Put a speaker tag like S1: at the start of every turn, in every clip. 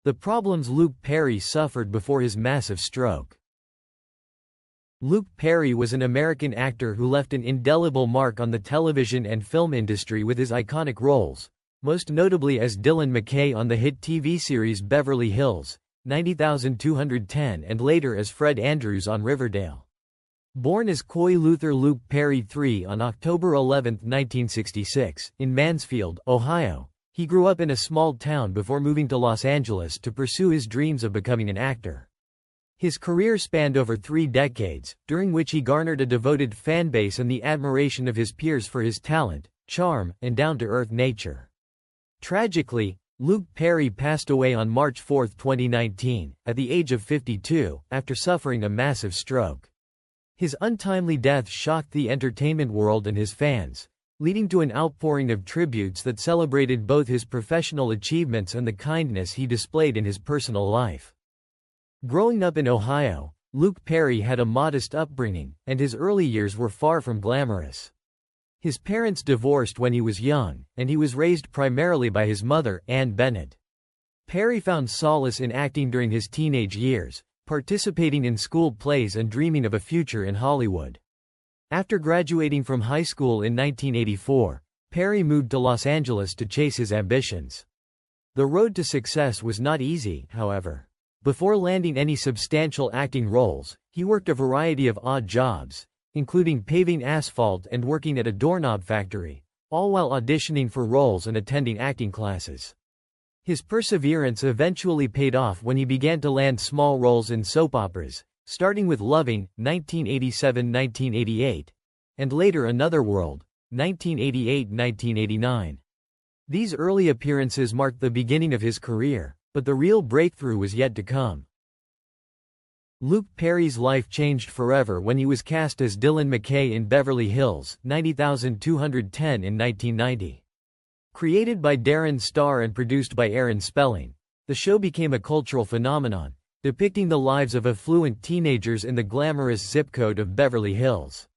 S1: the problems Luke Perry suffered before his massive stroke. Luke Perry was an American actor who left an indelible mark on the television and film industry with his iconic roles, most notably as Dylan McKay on the hit TV series Beverly Hills, 90210, and later as Fred Andrews on Riverdale. Born as Coy Luther Luke Perry III on October 11, 1966, in Mansfield, Ohio, he grew up in a small town before moving to Los Angeles to pursue his dreams of becoming an actor. His career spanned over 3 decades, during which he garnered a devoted fanbase and the admiration of his peers for his talent, charm, and down-to-earth nature. Tragically, Luke Perry passed away on March 4, 2019, at the age of 52, after suffering a massive stroke. His untimely death shocked the entertainment world and his fans, leading to an outpouring of tributes that celebrated both his professional achievements and the kindness he displayed in his personal life. Growing up in Ohio, Luke Perry had a modest upbringing, and his early years were far from glamorous. His parents divorced when he was young, and he was raised primarily by his mother, Ann Bennett. Perry found solace in acting during his teenage years, participating in school plays and dreaming of a future in Hollywood. After graduating from high school in 1984, Perry moved to Los Angeles to chase his ambitions. The road to success was not easy, however. Before landing any substantial acting roles, he worked a variety of odd jobs, including paving asphalt and working at a doorknob factory, all while auditioning for roles and attending acting classes. His perseverance eventually paid off when he began to land small roles in soap operas, starting with Loving, 1987–1988, and later Another World, 1988–1989. These early appearances marked the beginning of his career, but the real breakthrough was yet to come. Luke Perry's life changed forever when he was cast as Dylan McKay in Beverly Hills, 90210 in 1990. Created by Darren Star and produced by Aaron Spelling, the show became a cultural phenomenon, depicting the lives of affluent teenagers in the glamorous zip code of Beverly Hills.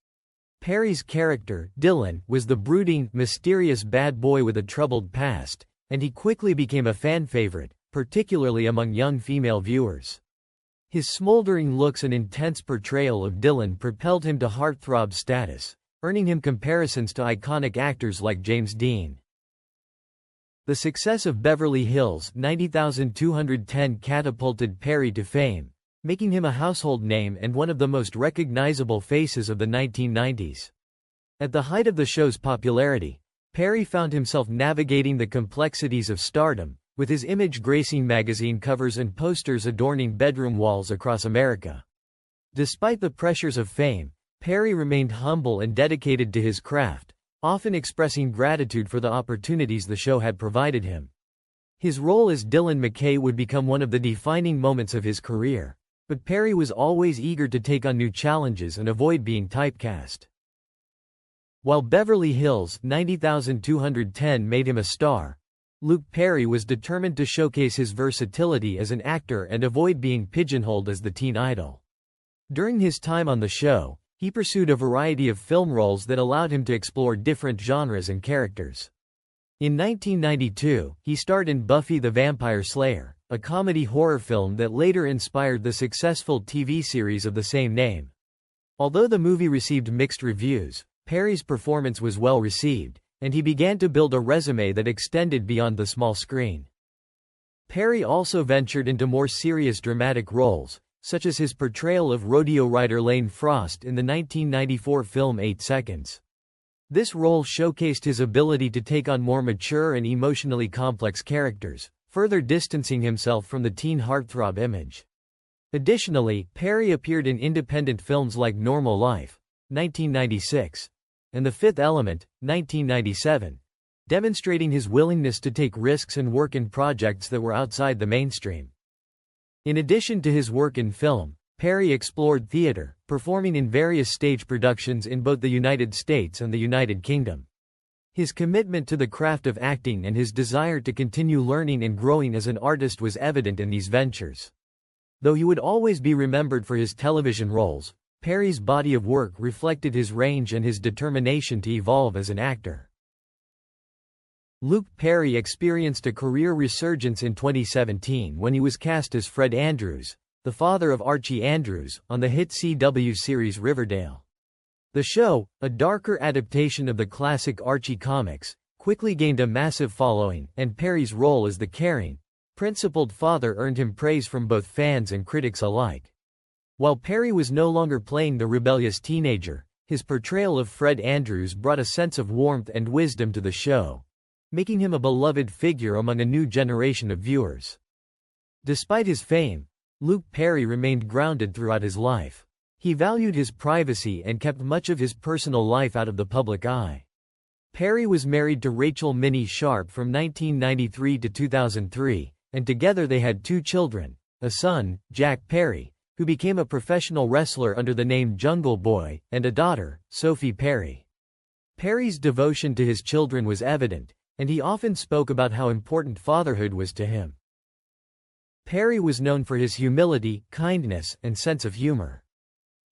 S1: Perry's character, Dylan, was the brooding, mysterious bad boy with a troubled past, and he quickly became a fan favorite, particularly among young female viewers. His smoldering looks and intense portrayal of Dylan propelled him to heartthrob status, earning him comparisons to iconic actors like James Dean. The success of Beverly Hills 90210 catapulted Perry to fame, making him a household name and one of the most recognizable faces of the 1990s. At the height of the show's popularity, Perry found himself navigating the complexities of stardom, with his image gracing magazine covers and posters adorning bedroom walls across America. Despite the pressures of fame, Perry remained humble and dedicated to his craft, often expressing gratitude for the opportunities the show had provided him. His role as Dylan McKay would become one of the defining moments of his career, but Perry was always eager to take on new challenges and avoid being typecast. While Beverly Hills 90210 made him a star, Luke Perry was determined to showcase his versatility as an actor and avoid being pigeonholed as the teen idol. During his time on the show, he pursued a variety of film roles that allowed him to explore different genres and characters. In 1992, he starred in Buffy the Vampire Slayer, a comedy horror film that later inspired the successful TV series of the same name. Although the movie received mixed reviews, Perry's performance was well received, and he began to build a resume that extended beyond the small screen. Perry also ventured into more serious dramatic roles, such as his portrayal of rodeo rider Lane Frost in the 1994 film 8 Seconds. This role showcased his ability to take on more mature and emotionally complex characters, further distancing himself from the teen heartthrob image. Additionally, Perry appeared in independent films like Normal Life, 1996, and The Fifth Element, 1997, demonstrating his willingness to take risks and work in projects that were outside the mainstream. In addition to his work in film, Perry explored theater, performing in various stage productions in both the United States and the United Kingdom. His commitment to the craft of acting and his desire to continue learning and growing as an artist was evident in these ventures. Though he would always be remembered for his television roles, Perry's body of work reflected his range and his determination to evolve as an actor. Luke Perry experienced a career resurgence in 2017 when he was cast as Fred Andrews, the father of Archie Andrews, on the hit CW series Riverdale. The show, a darker adaptation of the classic Archie comics, quickly gained a massive following, and Perry's role as the caring, principled father earned him praise from both fans and critics alike. While Perry was no longer playing the rebellious teenager, his portrayal of Fred Andrews brought a sense of warmth and wisdom to the show, making him a beloved figure among a new generation of viewers. Despite his fame, Luke Perry remained grounded throughout his life. He valued his privacy and kept much of his personal life out of the public eye. Perry was married to Rachel Minnie Sharp from 1993 to 2003, and together they had 2 children, a son, Jack Perry, who became a professional wrestler under the name Jungle Boy, and a daughter, Sophie Perry. Perry's devotion to his children was evident, and he often spoke about how important fatherhood was to him. Perry was known for his humility, kindness, and sense of humor.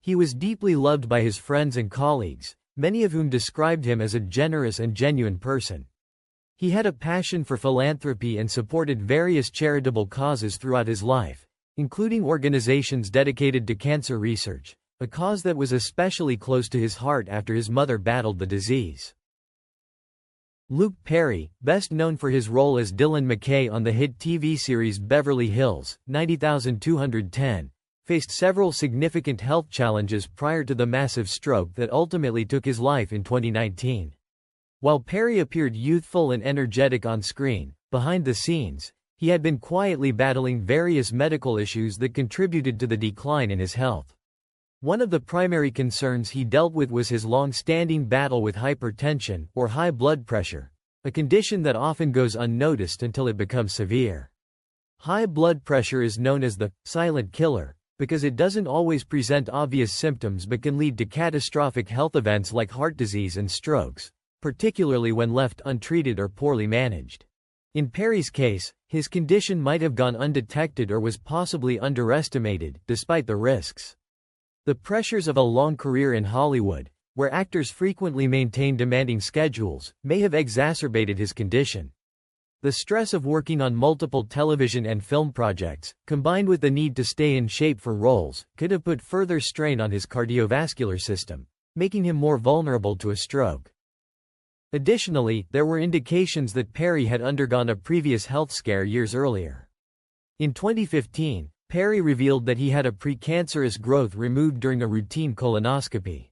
S1: He was deeply loved by his friends and colleagues, many of whom described him as a generous and genuine person. He had a passion for philanthropy and supported various charitable causes throughout his life, including organizations dedicated to cancer research, a cause that was especially close to his heart after his mother battled the disease. Luke Perry, best known for his role as Dylan McKay on the hit TV series Beverly Hills, 90210, faced several significant health challenges prior to the massive stroke that ultimately took his life in 2019. While Perry appeared youthful and energetic on screen, behind the scenes, he had been quietly battling various medical issues that contributed to the decline in his health. One of the primary concerns he dealt with was his long-standing battle with hypertension, or high blood pressure, a condition that often goes unnoticed until it becomes severe. High blood pressure is known as the silent killer, because it doesn't always present obvious symptoms but can lead to catastrophic health events like heart disease and strokes, particularly when left untreated or poorly managed. In Perry's case, his condition might have gone undetected or was possibly underestimated, despite the risks. The pressures of a long career in Hollywood, where actors frequently maintain demanding schedules, may have exacerbated his condition. The stress of working on multiple television and film projects, combined with the need to stay in shape for roles, could have put further strain on his cardiovascular system, making him more vulnerable to a stroke. Additionally, there were indications that Perry had undergone a previous health scare years earlier. In 2015, Perry revealed that he had a precancerous growth removed during a routine colonoscopy.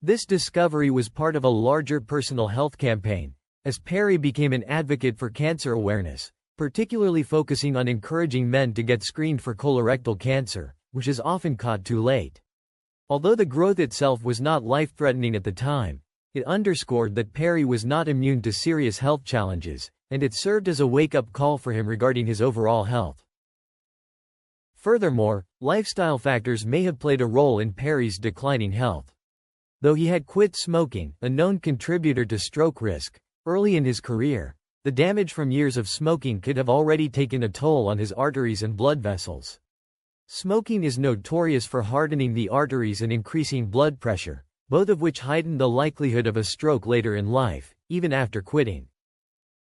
S1: This discovery was part of a larger personal health campaign, as Perry became an advocate for cancer awareness, particularly focusing on encouraging men to get screened for colorectal cancer, which is often caught too late. Although the growth itself was not life-threatening at the time, it underscored that Perry was not immune to serious health challenges, and it served as a wake-up call for him regarding his overall health. Furthermore, lifestyle factors may have played a role in Perry's declining health. Though he had quit smoking, a known contributor to stroke risk, early in his career, the damage from years of smoking could have already taken a toll on his arteries and blood vessels. Smoking is notorious for hardening the arteries and increasing blood pressure, both of which heighten the likelihood of a stroke later in life, even after quitting.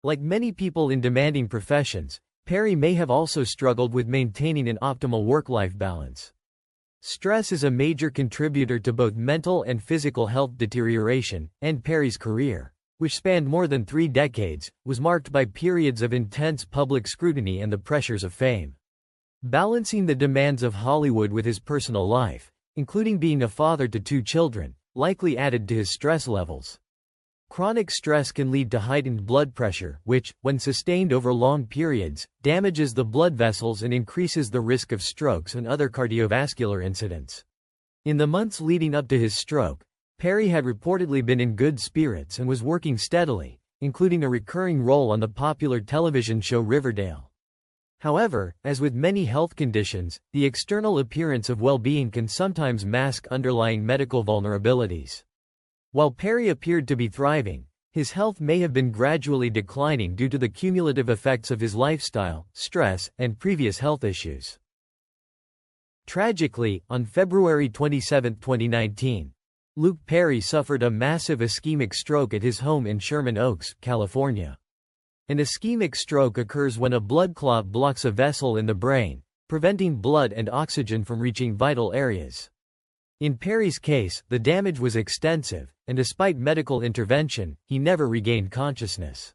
S1: Like many people in demanding professions, Perry may have also struggled with maintaining an optimal work-life balance. Stress is a major contributor to both mental and physical health deterioration, and Perry's career, which spanned more than 3 decades, was marked by periods of intense public scrutiny and the pressures of fame. Balancing the demands of Hollywood with his personal life, including being a father to 2 children, likely added to his stress levels. Chronic stress can lead to heightened blood pressure, which, when sustained over long periods, damages the blood vessels and increases the risk of strokes and other cardiovascular incidents. In the months leading up to his stroke, Perry had reportedly been in good spirits and was working steadily, including a recurring role on the popular television show Riverdale. However, as with many health conditions, the external appearance of well-being can sometimes mask underlying medical vulnerabilities. While Perry appeared to be thriving, his health may have been gradually declining due to the cumulative effects of his lifestyle, stress, and previous health issues. Tragically, on February 27, 2019, Luke Perry suffered a massive ischemic stroke at his home in Sherman Oaks, California. An ischemic stroke occurs when a blood clot blocks a vessel in the brain, preventing blood and oxygen from reaching vital areas. In Perry's case, the damage was extensive, and despite medical intervention, he never regained consciousness.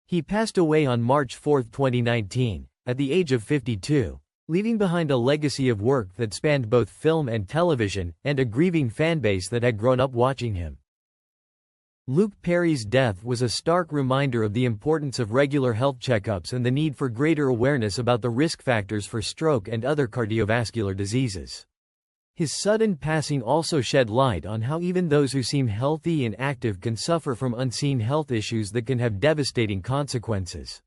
S1: He passed away on March 4, 2019, at the age of 52, leaving behind a legacy of work that spanned both film and television, and a grieving fanbase that had grown up watching him. Luke Perry's death was a stark reminder of the importance of regular health checkups and the need for greater awareness about the risk factors for stroke and other cardiovascular diseases. His sudden passing also shed light on how even those who seem healthy and active can suffer from unseen health issues that can have devastating consequences.